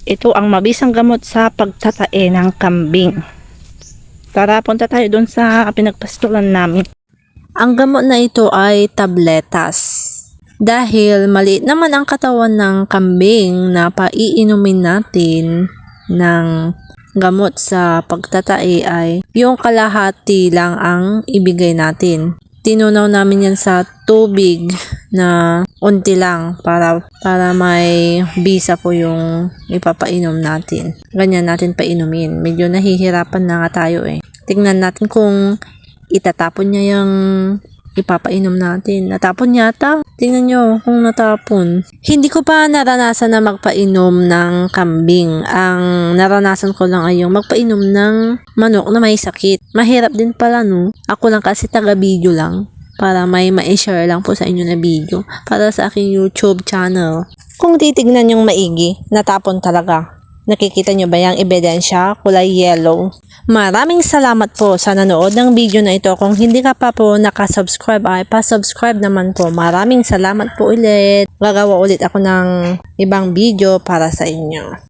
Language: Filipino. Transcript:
Ito ang mabisang gamot sa pagtatae ng kambing. Tara, punta tayo doon sa pinagpastulan namin. Ang gamot na ito ay tabletas. Dahil maliit naman ang katawan ng kambing na paiinumin natin ng gamot sa pagtatae ay yung kalahati lang ang ibigay natin. Tinunaw namin yan sa tubig na unti lang para may bisa po yung ipapainom natin. Ganyan natin painumin. Medyo nahihirapan na nga tayo eh. Tingnan natin kung itatapon niya yung ipapainom natin. Natapon yata. Tingnan nyo kung natapon. Hindi ko pa naranasan na magpainom ng kambing. Ang naranasan ko lang ay yung magpainom ng manok na may sakit. Mahirap din pala no. Ako lang kasi taga-video lang. Para may ma-share lang po sa inyo na video. Para sa aking YouTube channel. Kung titignan yung maigi, natapon talaga. Nakikita nyo ba yung ebidensya? Kulay yellow. Maraming salamat po sa nanood ng video na ito. Kung hindi ka pa po nakasubscribe ay pa-subscribe naman po. Maraming salamat po ulit. Gagawa ulit ako ng ibang video para sa inyo.